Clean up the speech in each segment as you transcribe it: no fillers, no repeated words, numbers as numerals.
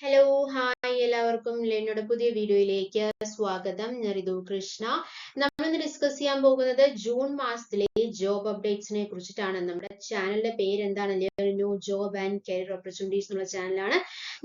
Hello hi എല്ലാവർക്കും ലെന്നോടെ പുതിയ വീഡിയോയിലേക്ക് സ്വാഗതം. ഞാൻ റിതു കൃഷ്ണ. നമ്മളിന്ന് ഡിസ്കസ് ചെയ്യാൻ പോകുന്നത് ജൂൺ മാസത്തിലെ ജോബ് അപ്ഡേറ്റ്സിനെ കുറിച്ചിട്ടാണ്. നമ്മുടെ ചാനലിന്റെ പേര് എന്താണ്? New job and career opportunities എന്നുള്ള ചാനലാണ്.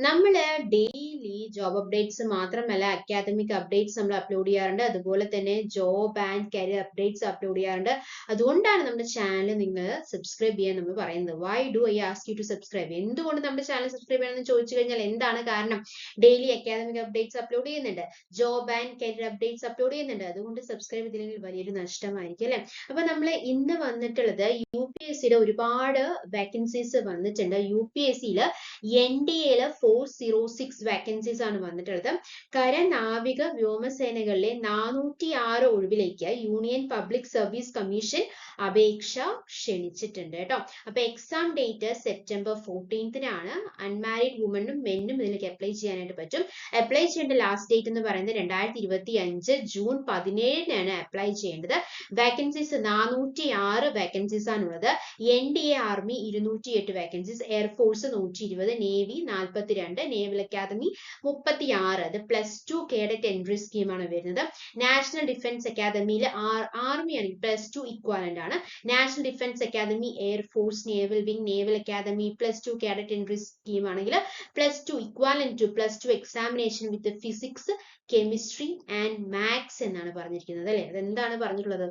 നമ്മൾ ഡെയിലി ജോബ് അപ്ഡേറ്റ്സ് മാത്രമല്ല അക്കാദമിക് അപ്ഡേറ്റ്സ് നമ്മൾ അപ്ലോഡ് ചെയ്യാറുണ്ട്. അതുപോലെ തന്നെ job and career updates upload ചെയ്യാറുണ്ട്. അതുകൊണ്ടാണ് നമ്മുടെ ചാനൽ നിങ്ങൾ സബ്സ്ക്രൈബ് ചെയ്യാൻ നമ്മൾ പറയുന്നത്. Why do I ask you to subscribe? എന്തുകൊണ്ട് നമ്മുടെ ചാനൽ സബ്സ്ക്രൈബ് ചെയ്യണമെന്ന് ചോദിച്ചു കഴിഞ്ഞാൽ എന്താണ് കാരണം? ഡെയിലി അക്കാദമിക് അപ്ഡേറ്റ്സ് അപ്ലോഡ് ചെയ്യുന്നുണ്ട്, job and career updates upload ചെയ്യുന്നുണ്ട്. അതുകൊണ്ട് സബ്സ്ക്രൈബ് ചെയ്തില്ലെങ്കിൽ വലിയൊരു നഷ്ടമായിരിക്കും അല്ലെ. അപ്പൊ നമ്മൾ ഇന്ന് വന്നിട്ടുള്ളത് UPSCയുടെ ഒരുപാട് വേക്കൻസീസ് വന്നിട്ടുണ്ട്. UPSCയിൽ NDAയില് 406 വേക്കൻസീസ് ആണ് വന്നിട്ടുള്ളത്. കര നാവിക വ്യോമസേനകളിലെ 406 ഒഴിവിലേക്ക് യൂണിയൻ പബ്ലിക് സർവീസ് കമ്മീഷൻ അപേക്ഷ ക്ഷണിച്ചിട്ടുണ്ട് കേട്ടോ. അപ്പൊ എക്സാം ഡേറ്റ് സെപ്റ്റംബർ 14-നാണ്. അൺമാരീഡ് വുമനും മെന്നും ഇതിലേക്ക് അപ്ലൈ ചെയ്യാനായിട്ട് പറ്റും. അപ്ലൈ ചെയ്യേണ്ട ലാസ്റ്റ് ഡേറ്റ് എന്ന് പറയുന്നത് 2025 ജൂൺ 17-നാണ് അപ്ലൈ ചെയ്യേണ്ടത്. വേക്കൻസീസ് 406 വേക്കൻസീസ് ആണുള്ളത്. NDA army 208 vacancies, air force 120, navy 42, naval academy 36. അത് +2 കേഡറ്റ് എൻട്രി സ്കീമാണ് വരുന്നത്. നാഷണൽ ഡിഫൻസ് അക്കാദമിയിൽ ആർമി ആണെങ്കിൽ +2 ഇക്വാലന്റ് ആണ്. National defence academy, air force, naval wing, naval academy +2 cadet entry scheme ആണെങ്കിൽ +2 equivalent to +2 examination with physics, chemistry and maths എന്നാണ് പറഞ്ഞിരിക്കുന്നത് അല്ലെ. അതെന്താണ് പറഞ്ഞിട്ടുള്ളത്?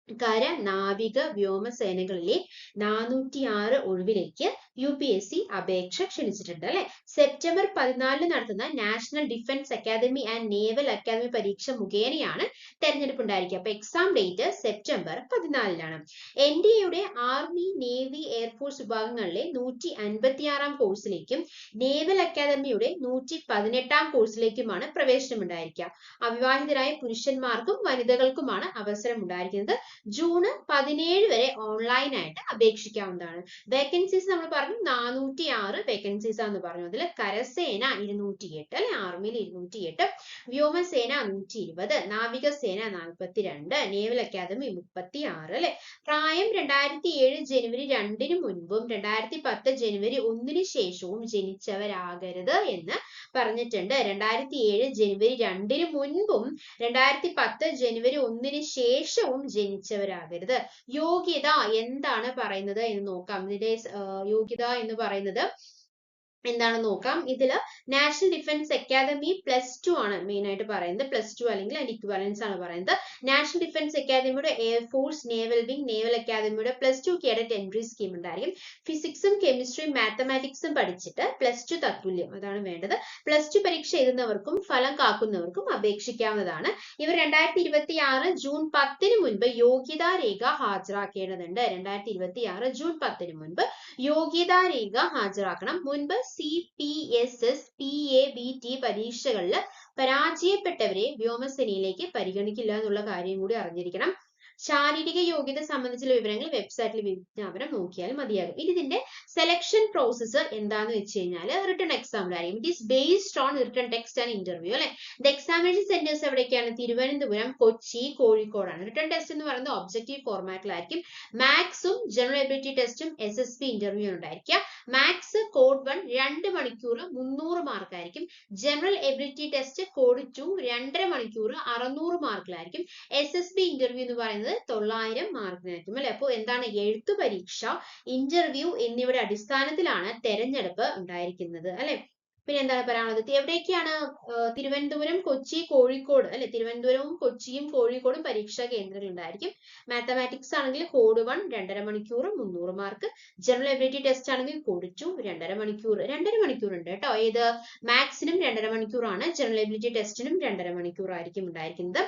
കര നാവിക വ്യോമസേനകളിലെ 406 ഒഴിവിലേക്ക് UPSC അപേക്ഷ ക്ഷണിച്ചിട്ടുണ്ട് അല്ലെ. സെപ്റ്റംബർ 14 നടത്തുന്ന national defence academy and naval academy പരീക്ഷ മുഖേനയാണ് തെരഞ്ഞെടുപ്പ് ഉണ്ടായിരിക്കുക. അപ്പൊ എക്സാം ഡേറ്റ് സെപ്റ്റംബർ 14-നാണ്. NDAയുടെ ആർമി, നേവി, എയർഫോഴ്സ് വിഭാഗങ്ങളിലെ 156-ാം കോഴ്സിലേക്കും നേവൽ അക്കാദമിയുടെ 118-ാം കോഴ്സിലേക്കുമാണ് പ്രവേശനം ഉണ്ടായിരിക്കുക. അവിവാഹിതരായ പുരുഷന്മാർക്കും വനിതകൾക്കുമാണ് അവസരം ഉണ്ടായിരിക്കുന്നത്. ജൂൺ 17 വരെ ഓൺലൈനായിട്ട് അപേക്ഷിക്കാവുന്നതാണ്. വേക്കൻസീസ് നമ്മൾ പറഞ്ഞു 406 വേക്കൻസീസ് ആണെന്ന് പറഞ്ഞു. അതിൽ കരസേന 208 അല്ലെ, ആർമിയിൽ 208, വ്യോമസേന 120, നാവികസേന 42, നേവൽ അക്കാദമി 36 അല്ലെ. പ്രായം 2007 ജനുവരി 2-ന് മുൻപും 2010 ജനുവരി 1-ന് ശേഷവും ജനിച്ചവരാകരുത് എന്ന് പറഞ്ഞിട്ടുണ്ട്. 2007 ജനുവരി 2-ന് മുൻപും 2010 ജനുവരി 1-ന് ശേഷവും ജനിച്ചവരാകരുത്. യോഗ്യത എന്താണ് പറയുന്നത് എന്ന് നോക്കാം. ഇതിന്റെ യോഗ്യത എന്ന് പറയുന്നത് എന്താണെന്ന് നോക്കാം. ഇതില് നാഷണൽ ഡിഫൻസ് അക്കാദമി +2 ആണ് മെയിൻ ആയിട്ട് പറയുന്നത്. +2 അല്ലെങ്കിൽ അതിന്റെ ഇക്വാലൻസ് ആണ് പറയുന്നത്. നാഷണൽ ഡിഫൻസ് അക്കാദമിയുടെ എയർഫോഴ്സ്, നേവൽ വിംഗ്, നേവൽ അക്കാദമിയുടെ +2 കേഡറ്റ് എൻട്രി സ്കീം ഉണ്ടായിരിക്കും. ഫിസിക്സും കെമിസ്ട്രിയും മാത്തമാറ്റിക്സും പഠിച്ചിട്ട് +2 തത്തുല്യം അതാണ് വേണ്ടത്. +2 പരീക്ഷ എഴുതുന്നവർക്കും ഫലം കാക്കുന്നവർക്കും അപേക്ഷിക്കാവുന്നതാണ്. ഇവർ 2026 ജൂൺ 10-ന് മുൻപ് യോഗ്യതാ രേഖ ഹാജരാക്കേണ്ടതുണ്ട്. 2026 ജൂൺ 10-ന് മുൻപ് യോഗ്യതാ രേഖ ഹാജരാക്കണം. മുൻപ് CPSS, PABT പരീക്ഷകളിൽ പരാജയപ്പെട്ടവരെ വ്യോമസേനയിലേക്ക് പരിഗണിക്കില്ല എന്നുള്ള കാര്യം കൂടി അറിഞ്ഞിരിക്കണം. ശാരീരിക യോഗ്യത സംബന്ധിച്ചുള്ള വിവരങ്ങൾ വെബ്സൈറ്റിൽ വിജ്ഞാപനം നോക്കിയാൽ മതിയാകും. ഇതിന്റെ സെലക്ഷൻ പ്രോസസ്സ് എന്താന്ന് വെച്ച് കഴിഞ്ഞാൽ റിട്ടൺ എക്സാമിലായിരിക്കും. It is based on written text and interview അല്ലെ. ദ എക്സാമിനേഷൻ സെന്റേഴ്സ് എവിടേക്കാണ്? തിരുവനന്തപുരം, കൊച്ചി, കോഴിക്കോടാണ്. റിട്ടൺ ടെസ്റ്റ് എന്ന് പറയുന്നത് ഒബ്ജക്റ്റീവ് ഫോർമാറ്റിലായിരിക്കും. മാത്സും ജനറൽ എബിലിറ്റി ടെസ്റ്റും SSB ഇന്റർവ്യൂ ഉണ്ടായിരിക്കുക. മാത്സ് കോഡ് 1 2 മണിക്കൂർ 300 മാർക്കായിരിക്കും. ജനറൽ എബിലിറ്റി ടെസ്റ്റ് കോഡ് 2 2.5 മണിക്കൂർ 600 മാർക്കിലായിരിക്കും. SSB ഇന്റർവ്യൂ എന്ന് പറയുന്നത് 900 മാർക്കിനായിരിക്കും അല്ലെ. അപ്പോൾ എന്താണ്? എഴുത്തു പരീക്ഷ, ഇന്റർവ്യൂ എന്നിവയുടെ അടിസ്ഥാനത്തിലാണ് തെരഞ്ഞെടുപ്പ് ഉണ്ടായിരിക്കുന്നത് അല്ലെ. പിന്നെ എന്താണ് പറയാനുള്ളത്? എവിടേക്കാണ്? തിരുവനന്തപുരം, കൊച്ചി, കോഴിക്കോട് അല്ലെ. തിരുവനന്തപുരവും കൊച്ചിയും കോഴിക്കോടും പരീക്ഷാ കേന്ദ്രങ്ങൾ ഉണ്ടായിരിക്കും. മാത്തമാറ്റിക്സ് ആണെങ്കിൽ കോഡ് 1 2.5 മണിക്കൂർ 300 മാർക്ക്. ജനറൽ എബിലിറ്റി ടെസ്റ്റ് ആണെങ്കിൽ കോഡ് 2 2.5 മണിക്കൂർ 2.5 മണിക്കൂർ ഉണ്ട് കേട്ടോ. ഏത്? മാത്സിനും 2.5 മണിക്കൂറാണ്. ജനറൽ എബിലിറ്റി ടെസ്റ്റിനും 2.5 മണിക്കൂർ ആയിരിക്കും ഉണ്ടായിരിക്കുന്നത്.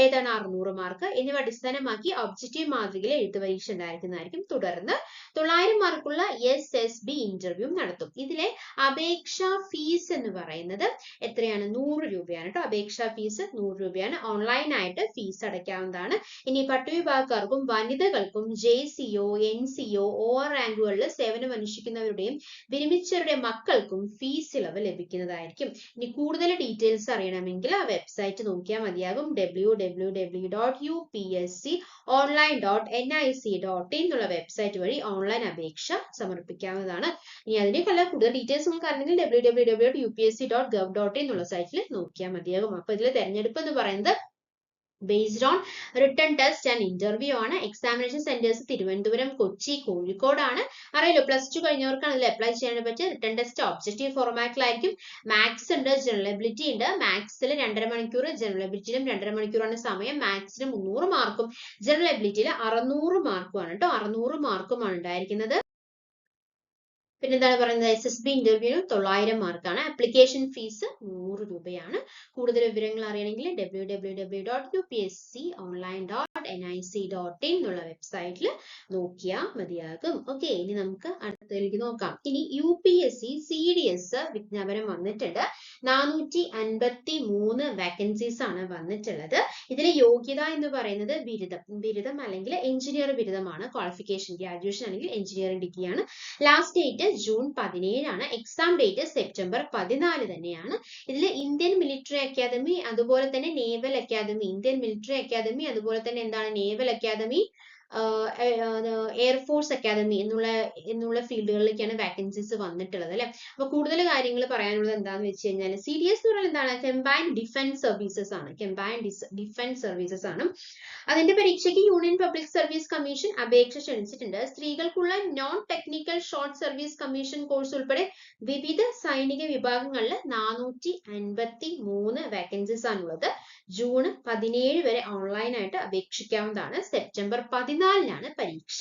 ഏതാണ്? 600 മാർക്ക്. എന്നിവ അടിസ്ഥാനമാക്കി ഒബ്ജക്റ്റീവ് മാതൃകയിൽ എഴുത്ത് പരീക്ഷ ഉണ്ടായിരിക്കുന്നതായിരിക്കും. തുടർന്ന് 900 മാർക്കുള്ള SSB ഇന്റർവ്യൂ നടത്തും. ഇതിലെ അപേക്ഷാ ഫീസ് എന്ന് പറയുന്നത് എത്രയാണ്? 100 രൂപയാണ് കേട്ടോ. അപേക്ഷാ ഫീസ് 100 രൂപയാണ്. ഓൺലൈനായിട്ട് ഫീസ് അടയ്ക്കാവുന്നതാണ്. ഇനി പട്ടികവിഭാഗക്കാർക്കും വനിതകൾക്കും JCO, NCO, OR റാങ്കുകളിൽ സേവനം അനുഷ്ഠിക്കുന്നവരുടെയും വിരമിച്ചവരുടെ മക്കൾക്കും ഫീസ് ഇളവ് ലഭിക്കുന്നതായിരിക്കും. ഇനി കൂടുതൽ ഡീറ്റെയിൽസ് അറിയണമെങ്കിൽ ആ വെബ്സൈറ്റ് നോക്കിയാൽ മതിയാകും. www.upsconline.nic.in എന്നുള്ള വെബ്സൈറ്റ് വഴി ഓൺലൈൻ അപേക്ഷ സമർപ്പിക്കാവുന്നതാണ്. ഇനി അതിനേക്കുള്ള കൂടുതൽ ഡീറ്റെയിൽസ് നിങ്ങൾക്ക് അറിഞ്ഞെങ്കിൽ www.upsc.gov.in എന്നുള്ള സൈറ്റിൽ നോക്കിയാൽ മതിയാകും. അപ്പൊ ഇതിൽ തെരഞ്ഞെടുപ്പ് എന്ന് പറയുന്നത് based on written test and interview ആണ്. എക്സാമിനേഷൻ സെന്റേഴ്സ് തിരുവനന്തപുരം, കൊച്ചി, കോഴിക്കോടാണ്. അറിയാലോ, പ്ലസ് 2 കഴിഞ്ഞവർക്കാണ് ഇതിൽ അപ്ലൈ ചെയ്യാൻ പറ്റിയ. റിട്ടൺ ടെസ്റ്റ് ഒബ്ജക്റ്റീവ് ഫോർമാറ്റിലായിരിക്കും. മാത്സ് ഉണ്ട്, ജനറൽ എബിലിറ്റി ഉണ്ട്. മാത്സിൽ 2.5 മണിക്കൂർ, ജനറൽ എബിലിറ്റിയിലും 2.5 മണിക്കൂറാണ് സമയം. മാത്സിന് 300 മാർക്കും ജനറൽ എബിലിറ്റിയിൽ 600 മാർക്കുമാണ് കേട്ടോ. 600 മാർക്കുമാണ് ഉണ്ടായിരിക്കുന്നത്. പിന്നെ എന്താണ് പറയുന്നത്, SSB ഇന്റർവ്യൂവിന് 900 മാർക്കാണ്. ആപ്ലിക്കേഷൻ ഫീസ് 100 രൂപയാണ്. കൂടുതൽ വിവരങ്ങൾ അറിയണമെങ്കിൽ www.upsconline.nic.in എന്നുള്ള വെബ്സൈറ്റിൽ നോക്കിയാൽ മതിയാകും. ഓക്കെ, ഇനി നമുക്ക് അടുത്തതിലേക്ക് നോക്കാം. ഇനി UPSC CDS വിജ്ഞാപനം വന്നിട്ടുണ്ട്. 453 വേക്കൻസീസ് ആണ് വന്നിട്ടുള്ളത്. ഇതിലെ യോഗ്യത എന്ന് പറയുന്നത് ബിരുദം അല്ലെങ്കിൽ എഞ്ചിനീയർ ബിരുദമാണ്. ക്വാളിഫിക്കേഷൻ ഗ്രാജുവേഷൻ അല്ലെങ്കിൽ എഞ്ചിനീയറിംഗ് ഡിഗ്രിയാണ്. ലാസ്റ്റ് ഡേറ്റ് ജൂൺ 17 ആണ്. എക്സാം ഡേറ്റ് സെപ്റ്റംബർ 14 തന്നെയാണ്. ഇതിൽ ഇന്ത്യൻ മിലിറ്ററി അക്കാദമി, അതുപോലെ തന്നെ naval academy, Indian military academy, അതുപോലെ തന്നെ എന്താണ് നേവൽ അക്കാദമി, എയർഫോഴ്സ് അക്കാദമി എന്നുള്ള ഫീൽഡുകളിലേക്കാണ് വാക്കൻസീസ് വന്നിട്ടുള്ളത് അല്ലെ. അപ്പൊ കൂടുതൽ കാര്യങ്ങൾ പറയാനുള്ളത് എന്താണെന്ന് വെച്ച് കഴിഞ്ഞാൽ CDS എന്ന് പറയുന്നത് എന്താണ്, കമ്പൈൻഡ് ഡിഫൻസ് സർവീസസ് ആണ്. കമ്പൈൻഡ് ഡിഫൻസ് സർവീസസ് ആണ്. അതിന്റെ പരീക്ഷയ്ക്ക് യൂണിയൻ പബ്ലിക് സർവീസ് കമ്മീഷൻ അപേക്ഷ ക്ഷണിച്ചിട്ടുണ്ട്. സ്ത്രീകൾക്കുള്ള non technical short service commission course ഉൾപ്പെടെ വിവിധ സൈനിക വിഭാഗങ്ങളിൽ 453 വാക്കൻസീസ് ആണുള്ളത്. ജൂൺ 17 വരെ ഓൺലൈനായിട്ട് അപേക്ഷിക്കാവുന്നതാണ്. സെപ്റ്റംബർ 14 പരീക്ഷ.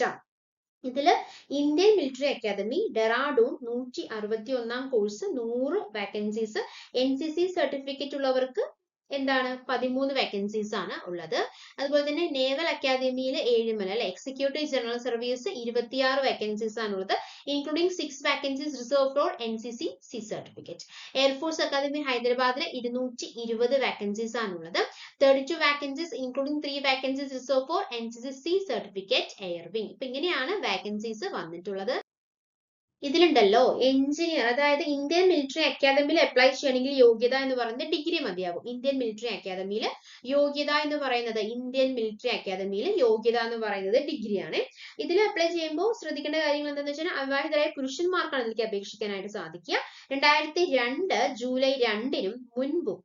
ഇതില് Indian military academy Dehradun 161 course 100 vacancies. NCC certificate ഉള്ളവർക്ക് എന്താണ് 13 വാക്കൻസീസ് ആണ് ഉള്ളത്. അതുപോലെ തന്നെ നേവൽ അക്കാദമിയിൽ 7 അല്ലെ. എക്സിക്യൂട്ടീവ് ജനറൽ സർവീസ് 26 വാക്കൻസീസ് ആണുള്ളത്, including 6 vacancies reserve for NCC C certificate. Air force academy ഹൈദരാബാദിൽ 220 വാക്കൻസീസ് ആണുള്ളത്. 32 vacancies including 3 vacancies reserve for NCC C certificate air wing. ഇപ്പൊ ഇങ്ങനെയാണ് വാക്കൻസീസ് വന്നിട്ടുള്ളത്. ഇതിലുണ്ടല്ലോ എഞ്ചിനീയർ, അതായത് ഇന്ത്യൻ മിലിറ്ററി അക്കാദമിയിൽ അപ്ലൈ ചെയ്യണമെങ്കിൽ യോഗ്യത എന്ന് പറയുന്നത് ഡിഗ്രി മതിയാകും. ഇന്ത്യൻ മിലിറ്ററി അക്കാദമിയിൽ യോഗ്യത എന്ന് പറയുന്നത് ഡിഗ്രിയാണ്. ഇതിൽ അപ്ലൈ ചെയ്യുമ്പോൾ ശ്രദ്ധിക്കേണ്ട കാര്യങ്ങൾ എന്താണെന്ന് വെച്ചാൽ അവിവാഹിതരായ പുരുഷന്മാർക്കാണ് ഇതിലേക്ക് അപേക്ഷിക്കാനായിട്ട് സാധിക്കുക. 2002 ജൂലൈ 2 മുൻപും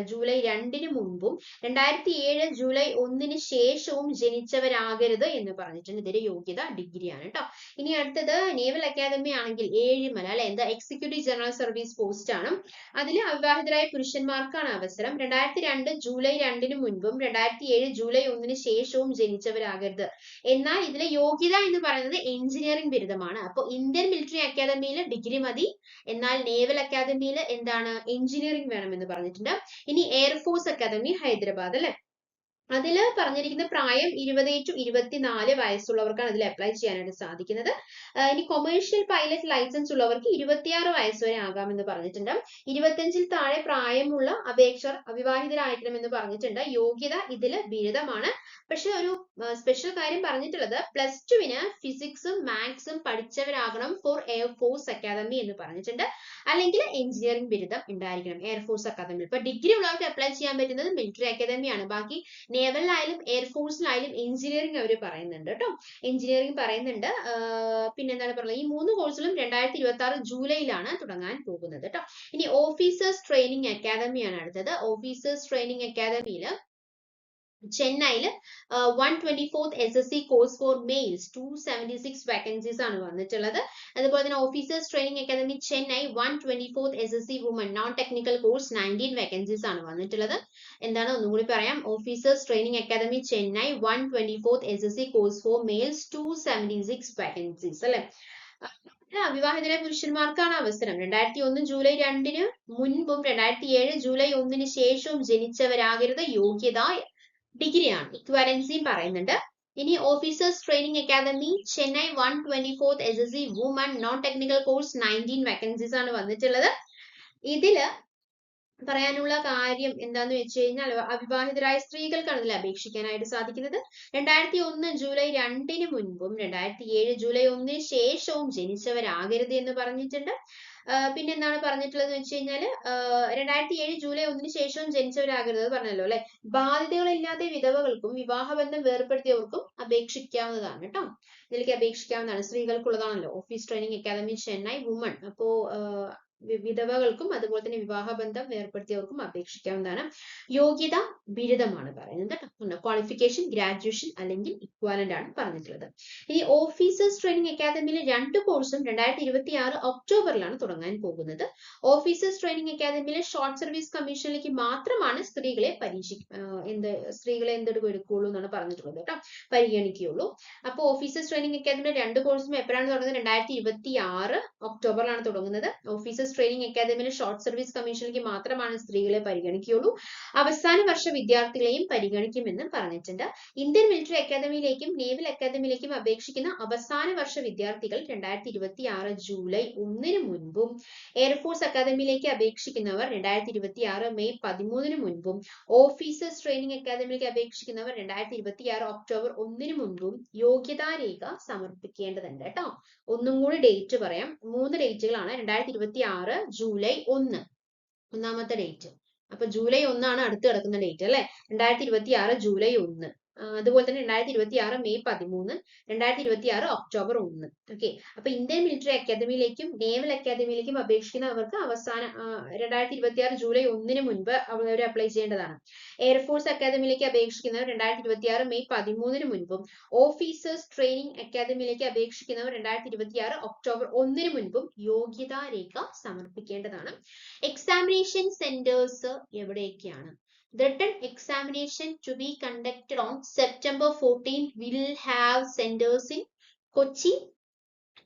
ജൂലൈ 2 മുൻപും 2007 ജൂലൈ 1 ശേഷവും ജനിച്ചവരാകരുത് എന്ന് പറഞ്ഞിട്ടുണ്ട്. ഇതിന്റെ യോഗ്യത ഡിഗ്രിയാണ് കേട്ടോ. ഇനി അടുത്തത് നേവൽ അക്കാദമി ആണെങ്കിൽ 7 അല്ലെ, എന്താ എക്സിക്യൂട്ടീവ് ജനറൽ സർവീസ് പോസ്റ്റ് ആണ്. അതിൽ അവിവാഹിതരായ പുരുഷന്മാർക്കാണ് അവസരം. 2002 ജൂലൈ 2 മുൻപും 2007 ജൂലൈ 1 ശേഷവും ജനിച്ചവരാകരുത്. എന്നാൽ ഇതിലെ യോഗ്യത എന്ന് പറയുന്നത് എഞ്ചിനീയറിംഗ് ബിരുദമാണ്. അപ്പോൾ ഇന്ത്യൻ മിലിറ്ററി അക്കാദമിയിൽ ഡിഗ്രി മതി, എന്നാൽ നേവൽ അക്കാദമിയിൽ എന്താണ് എഞ്ചിനീയറിംഗ് വേണമെന്ന് പറഞ്ഞിട്ടുണ്ട്. ഇനി എയർഫോഴ്സ് അക്കാദമി ഹൈദരാബാദ് അല്ലെ, അതിൽ പറഞ്ഞിരിക്കുന്ന പ്രായം 20 to 24 വയസ്സുള്ളവർക്കാണ് അതിൽ അപ്ലൈ ചെയ്യാനായിട്ട് സാധിക്കുന്നത്. ഇനി കൊമേഴ്ഷ്യൽ പൈലറ്റ് ലൈസൻസ് ഉള്ളവർക്ക് 26 വയസ്സ് വരെ ആകാമെന്ന് പറഞ്ഞിട്ടുണ്ട്. 25 താഴെ പ്രായമുള്ള അപേക്ഷകർ അവിവാഹിതരായിരിക്കണം എന്ന് പറഞ്ഞിട്ടുണ്ട്. യോഗ്യത ഇതിൽ ബിരുദമാണ്. പക്ഷെ ഒരു സ്പെഷ്യൽ കാര്യം പറഞ്ഞിട്ടുള്ളത് +2 ഫിസിക്സും മാത്സും പഠിച്ചവരാകണം ഫോർ എയർഫോഴ്സ് അക്കാദമി എന്ന് പറഞ്ഞിട്ടുണ്ട്. അല്ലെങ്കിൽ എഞ്ചിനീയറിംഗ് ബിരുദം ഉണ്ടായിരിക്കണം എയർഫോഴ്സ് അക്കാദമി. ഇപ്പൊ ഡിഗ്രി ഉള്ളവർക്ക് അപ്ലൈ ചെയ്യാൻ പറ്റുന്നത് മിലിറ്ററി അക്കാദമിയാണ്. ബാക്കി നേവലിലായാലും എയർഫോഴ്സിലായാലും എഞ്ചിനീയറിംഗ് അവർ പറയുന്നുണ്ട് കേട്ടോ. എഞ്ചിനീയറിംഗ് പറയുന്നുണ്ട്. പിന്നെന്താണ് പറയുന്നത്, ഈ 3 കോഴ്സുകളും 2026 ജൂലൈയിലാണ് തുടങ്ങാൻ പോകുന്നത് കേട്ടോ. ഇനി ഓഫീസേഴ്സ് ട്രെയിനിങ് അക്കാദമിയാണ് അടുത്തത്. ഓഫീസേഴ്സ് ട്രെയിനിങ് അക്കാദമിയിൽ ചെന്നൈയിൽ 124th SSC course for males 276 vacancies ആണ് വന്നിട്ടുള്ളത്. അതുപോലെ തന്നെ officers training academy Chennai 124th SSC woman non technical course 19 vacancies ആണ് വന്നിട്ടുള്ളത്. എന്താണ് ഒന്നുകൂടി പറയാം, officers training academy Chennai 124th SSC course for males 276 vacancies അല്ലെ. അവിവാഹിതരായ പുരുഷന്മാർക്കാണ് അവസരം. 2001 ജൂലൈ 2 മുൻപും 2007 ജൂലൈ 1 ശേഷവും ജനിച്ചവരാകരുത്. യോഗ്യത ഡിഗ്രിയാണ്. ഇക്വാലൻസിയും പറയുന്നുണ്ട്. ഇനി officers training academy Chennai 124th SSC woman non technical course 19 vacancies ആണ് വന്നിട്ടുള്ളത്. ഇതില് പറയാനുള്ള കാര്യം എന്താന്ന് വെച്ച് കഴിഞ്ഞാൽ അവിവാഹിതരായ സ്ത്രീകൾക്കാണ് ഇതിൽ അപേക്ഷിക്കാനായിട്ട് സാധിക്കുന്നത്. 2001 ജൂലൈ 2 മുൻപും 2007 ജൂലൈ 1 ശേഷവും ജനിച്ചവരാകരുത് എന്ന് പറഞ്ഞിട്ടുണ്ട്. പിന്നെ എന്താണ് പറഞ്ഞിട്ടുള്ളത് എന്ന് വെച്ച് കഴിഞ്ഞാൽ 2007 ജൂലൈ 1 ശേഷവും ജനിച്ചവരാകരുത് പറഞ്ഞല്ലോ അല്ലെ. ബാധ്യതകളില്ലാത്ത വിധവകൾക്കും വിവാഹബന്ധം വേർപ്പെടുത്തിയവർക്കും അപേക്ഷിക്കാവുന്നതാണ് കേട്ടോ. ഇതിലേക്ക് അപേക്ഷിക്കാവുന്നതാണ്. സ്ത്രീകൾക്കുള്ളതാണല്ലോ. Office training academy Chennai woman. അപ്പോ വിധവകൾക്കും അതുപോലെ തന്നെ വിവാഹബന്ധം ഏർപ്പെടുത്തിയവർക്കും അപേക്ഷിക്കാവുന്നതാണ്. യോഗ്യത ബിരുദമാണ് പറയുന്നത് കേട്ടോ. ക്വാളിഫിക്കേഷൻ ഗ്രാജുവേഷൻ അല്ലെങ്കിൽ ഇക്വാലന്റ് ആണ് പറഞ്ഞിട്ടുള്ളത്. ഇനി ഓഫീസേഴ്സ് ട്രെയിനിങ് അക്കാദമിയിലെ 2 കോഴ്സും 2026 ഒക്ടോബറിലാണ് തുടങ്ങാൻ പോകുന്നത്. ഓഫീസേഴ്സ് ട്രെയിനിങ് അക്കാദമിയിലെ ഷോർട്ട് സർവീസ് കമ്മീഷനിലേക്ക് മാത്രമാണ് സ്ത്രീകളെ എടുക്കുകയുള്ളൂ എന്നാണ് പറഞ്ഞിട്ടുള്ളത് കേട്ടോ, പരിഗണിക്കുകയുള്ളൂ. അപ്പൊ ഓഫീസേഴ്സ് ട്രെയിനിങ് അക്കാദമിയിലെ 2 കോഴ്സും എപ്പോഴാണ് തുടങ്ങുന്നത്? 2026 ഒക്ടോബറിലാണ് തുടങ്ങുന്നത്. ഓഫീസേഴ്സ് ട്രെയിനിങ് അക്കാദമിയിലെ ഷോർട്ട് സർവീസ് കമ്മീഷനിലേക്ക് മാത്രമാണ് സ്ത്രീകളെ പരിഗണിക്കുകയുള്ളൂ. അവസാന വർഷ വിദ്യാർത്ഥികളെയും പരിഗണിക്കുമെന്നും പറഞ്ഞിട്ടുണ്ട്. ഇന്ത്യൻ മിലിറ്ററി അക്കാദമിയിലേക്കും നേവൽ അക്കാദമിയിലേക്കും അപേക്ഷിക്കുന്ന അവസാന വർഷ വിദ്യാർത്ഥികൾ 2026 ജൂലൈ 1 മുൻപും എയർഫോഴ്സ് അക്കാദമിയിലേക്ക് അപേക്ഷിക്കുന്നവർ 2026 മെയ് 13 മുൻപും ഓഫീസേഴ്സ് ട്രെയിനിങ് അക്കാദമിയിലേക്ക് അപേക്ഷിക്കുന്നവർ 2026 ഒക്ടോബർ 1 മുൻപും യോഗ്യതാരേഖ സമർപ്പിക്കേണ്ടതുണ്ട് കേട്ടോ. ഒന്നും കൂടി ഡേറ്റ് പറയാം. 3 ഡേറ്റുകളാണ്. 2026 ജൂലൈ 1 ഒന്നാമത്തെ ഡേറ്റ്. അപ്പൊ ജൂലൈ 1 ആണ് അടുത്ത് കിടക്കുന്ന ഡേറ്റ് അല്ലെ. 2026 ജൂലൈ 1, അതുപോലെ തന്നെ 2026 മെയ് 13, 2026 ഒക്ടോബർ 1. ഓക്കെ. അപ്പൊ ഇന്ത്യൻ മിലിറ്ററി അക്കാദമിയിലേക്കും നേവൽ അക്കാദമിയിലേക്കും അപേക്ഷിക്കുന്നവർക്ക് അവസാന 2026 ജൂലൈ 1 മുൻപ് അവർ അപ്ലൈ ചെയ്യേണ്ടതാണ്. എയർഫോഴ്സ് അക്കാദമിയിലേക്ക് അപേക്ഷിക്കുന്നവർ 2026 മെയ് 13 മുൻപും ഓഫീസേഴ്സ് ട്രെയിനിങ് അക്കാദമിയിലേക്ക് അപേക്ഷിക്കുന്നവർ 2026 ഒക്ടോബർ 1 മുൻപും യോഗ്യതാ രേഖ സമർപ്പിക്കേണ്ടതാണ്. എക്സാമിനേഷൻ സെന്റേഴ്സ് എവിടെയൊക്കെയാണ്? The written examination to be conducted on September 14 will have centers in Kochi,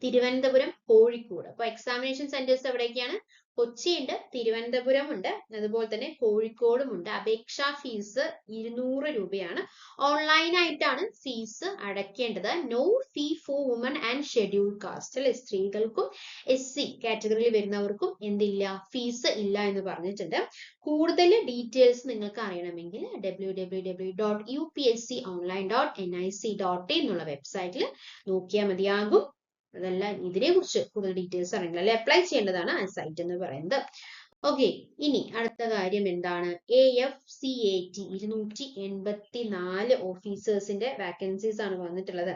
Thiruvananthapuram, Kozhikode. അപ്പൊ എക്സാമിനേഷൻ സെന്റേഴ്സ് എവിടെയൊക്കെയാണ്? കൊച്ചി ഉണ്ട്, തിരുവനന്തപുരം ഉണ്ട്, അതുപോലെ തന്നെ കോഴിക്കോടും ഉണ്ട്. അപേക്ഷാ ഫീസ് 200 രൂപയാണ്. ഓൺലൈനായിട്ടാണ് ഫീസ് അടയ്ക്കേണ്ടത്. No fee for woman and scheduled caste അല്ലെ, സ്ത്രീകൾക്കും SC കാറ്റഗറിയിൽ വരുന്നവർക്കും എന്തില്ല, ഫീസ് ഇല്ല എന്ന് പറഞ്ഞിട്ടുണ്ട്. കൂടുതൽ ഡീറ്റെയിൽസ് നിങ്ങൾക്ക് അറിയണമെങ്കിൽ www.upsconline.nic.in എന്നുള്ള വെബ്സൈറ്റിൽ നോക്കിയാൽ മതിയാകും. അതല്ല ഇതിനെ കുറിച്ച് കൂടുതൽ ഡീറ്റെയിൽസ് അറിയണമെങ്കിൽ അല്ലെ അപ്ലൈ ചെയ്യേണ്ടതാണ് ആ സൈറ്റ് എന്ന് പറയുന്നത്. ഓക്കെ. ഇനി അടുത്ത കാര്യം എന്താണ്? AFCAT 284 ഓഫീസേഴ്സിന്റെ വാക്കൻസീസ് ആണ് വന്നിട്ടുള്ളത്.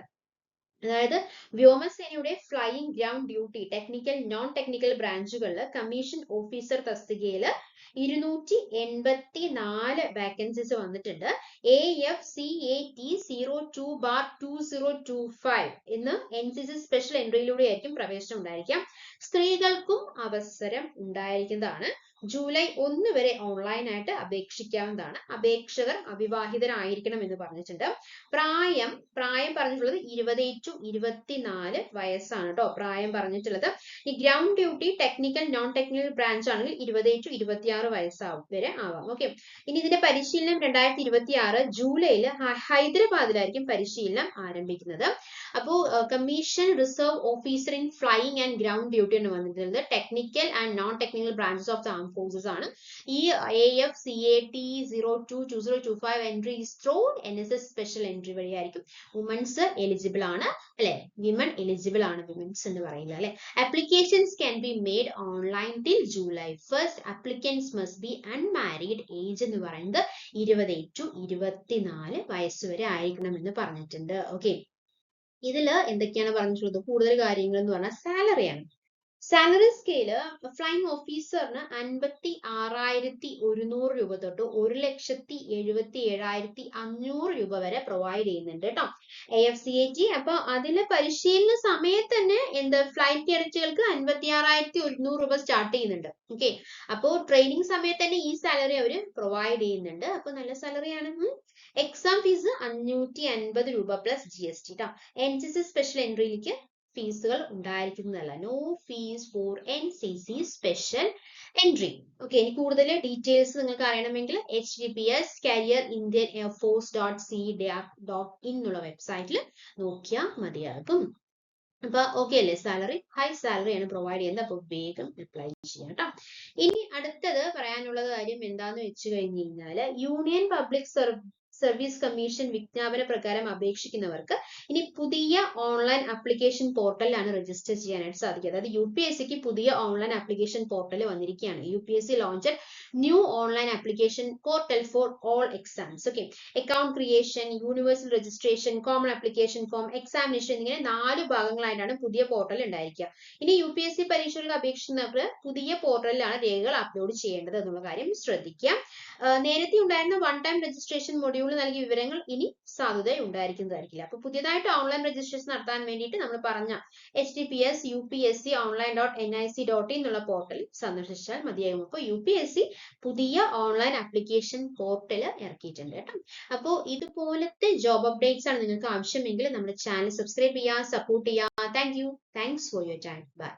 അതായത് വ്യോമസേനയുടെ flying ground duty technical non technical ബ്രാഞ്ചുകളിൽ കമ്മീഷൻ ഓഫീസർ തസ്തികയിൽ 284 വാക്കൻസീസ് വന്നിട്ടുണ്ട്. AFCAT 02/2025 എന്ന് NCC സ്പെഷ്യൽ എൻട്രിയിലൂടെ ആയിരിക്കും പ്രവേശനം ഉണ്ടായിരിക്കാം. സ്ത്രീകൾക്കും അവസരം ഉണ്ടായിരിക്കുന്നതാണ്. ജൂലൈ 1 വരെ ഓൺലൈനായിട്ട് അപേക്ഷിക്കാവുന്നതാണ്. അപേക്ഷകർ അവിവാഹിതരായിരിക്കണം എന്ന് പറഞ്ഞിട്ടുണ്ട്. പ്രായം പറഞ്ഞിട്ടുള്ളത് 20-24 വയസ്സാണ് കേട്ടോ പ്രായം പറഞ്ഞിട്ടുള്ളത്. ഈ ground duty technical non technical branch ആണെങ്കിൽ 20-26 വയസ്സാവും വരെ ആവാം. ഓക്കെ. ഇനി ഇതിന്റെ പരിശീലനം 2026 ജൂലൈയിൽ ഹൈദരാബാദിലായിരിക്കും പരിശീലനം ആരംഭിക്കുന്നത്. അപ്പോൾ commission reserve officer in flying and ground duty എന്ന് വന്നിട്ടുള്ളത് technical and non technical branches of the ആം ഫോഴ്സസ് ആണ്. ഈ AFCAT 02/2025 entry is through NSS special entry വഴിയായിരിക്കും. വുമൻസ് എലിജിബിൾ ആണ് അല്ലെ, വിമൻ എലിജിബിൾ ആണ്, വിമൻസ് എന്ന് പറയില്ല അല്ലെ. Applications can be made online till July 1. Applicants must be unmarried. Age എന്ന് പറയുന്നത് 20-24 വയസ്സ് വരെ ആയിരിക്കണം എന്ന് പറഞ്ഞിട്ടുണ്ട്. ഓക്കെ. ഇതില് എന്തൊക്കെയാണ് പറഞ്ഞിട്ടുള്ളത്? കൂടുതൽ കാര്യങ്ങൾ എന്ന് പറഞ്ഞാൽ സാലറിയാണ്. സാലറി സ്കെയില് ഫ്ലൈയിങ് ഓഫീസറിന് 56,100 രൂപ തൊട്ട് 1,77,500 രൂപ വരെ പ്രൊവൈഡ് ചെയ്യുന്നുണ്ട് കേട്ടോ AFCAT. അപ്പൊ അതില് പരിശീലന സമയത്ത് തന്നെ ഫ്ലൈറ്റ് കേഡറ്റുകൾക്ക് 56,100 രൂപ സ്റ്റാർട്ട് ചെയ്യുന്നുണ്ട്. ഓക്കെ. അപ്പോ ട്രെയിനിങ് സമയത്ത് തന്നെ ഈ സാലറി അവര് പ്രൊവൈഡ് ചെയ്യുന്നുണ്ട്. അപ്പൊ നല്ല സാലറിയാണ്. എക്സാം ഫീസ് 550 രൂപ പ്ലസ് GST കേട്ടോ. NCC സ്പെഷ്യൽ എൻട്രിയിലേക്ക് ഫീസുകൾ ഉണ്ടായിരിക്കുന്നതല്ല. No fees for NCC special entry. Okay. ഇനി കൂടുതൽ ഡീറ്റെയിൽസ് നിങ്ങൾക്ക് അറിയണമെങ്കിൽ HVPS Career Indian Air Force.ce.in എന്നുള്ള വെബ്സൈറ്റിൽ നോക്കിയാൽ മതിയാകും. അപ്പൊ ഓക്കെ അല്ലേ? സാലറി ഹൈ സാലറിയാണ് പ്രൊവൈഡ് ചെയ്യുന്നത്. അപ്പൊ വേഗം അപ്ലൈ ചെയ്യാം കേട്ടോ. ഇനി അടുത്തത് പറയാനുള്ള കാര്യം എന്താന്ന് വെച്ച് കഴിഞ്ഞ് കഴിഞ്ഞാല് യൂണിയൻ പബ്ലിക് സർവീസ് കമ്മീഷൻ വിജ്ഞാപന പ്രകാരം അപേക്ഷിക്കുന്നവർക്ക് ഇനി പുതിയ ഓൺലൈൻ ആപ്ലിക്കേഷൻ പോർട്ടലിലാണ് രജിസ്റ്റർ ചെയ്യാനായിട്ട് സാധിക്കുക. അതായത് UPSCക്ക് പുതിയ ഓൺലൈൻ ആപ്ലിക്കേഷൻ പോർട്ടൽ വന്നിരിക്കുകയാണ്. UPSC launched new online application portal for all exams. Okay, account creation, universal registration, common application form, examination ഇങ്ങനെ 4 ഭാഗങ്ങളായിട്ടാണ് പുതിയ പോർട്ടൽ ഉണ്ടായിരിക്കുക. ഇനി UPSC പരീക്ഷകൾക്ക് അപേക്ഷിക്കുന്നവർ പുതിയ പോർട്ടലിലാണ് രേഖകൾ അപ്ലോഡ് ചെയ്യേണ്ടത് എന്നുള്ള കാര്യം ശ്രദ്ധിക്കുക. നേരത്തെ ഉണ്ടായിരുന്ന വൺ ടൈം രജിസ്ട്രേഷൻ മൊഡ്യൂളിൽ നൽകിയ വിവരങ്ങൾ ഇനി സാധുത ഉണ്ടായിരിക്കുന്നതായിരിക്കില്ല. അപ്പൊ പുതിയതായിട്ട് ഓൺലൈൻ രജിസ്ട്രേഷൻ നടത്താൻ വേണ്ടിയിട്ട് നമ്മൾ പറഞ്ഞ https://upsconline.nic.in എന്നുള്ള പോർട്ടൽ സന്ദർശിച്ചാൽ മതിയാകും. അപ്പോൾ UPSC പുതിയ ഓൺലൈൻ ആപ്ലിക്കേഷൻ പോർട്ടൽ ഇറക്കിയിട്ടുണ്ട് കേട്ടോ. അപ്പോൾ ഇതുപോലത്തെ ജോബ് അപ്ഡേറ്റ്സ് ആണ് നിങ്ങൾക്ക് ആവശ്യമെങ്കിൽ നമ്മുടെ ചാനൽ സബ്സ്ക്രൈബ് ചെയ്യുക, സപ്പോർട്ട് ചെയ്യുക. Thank you. Thanks for your time. By.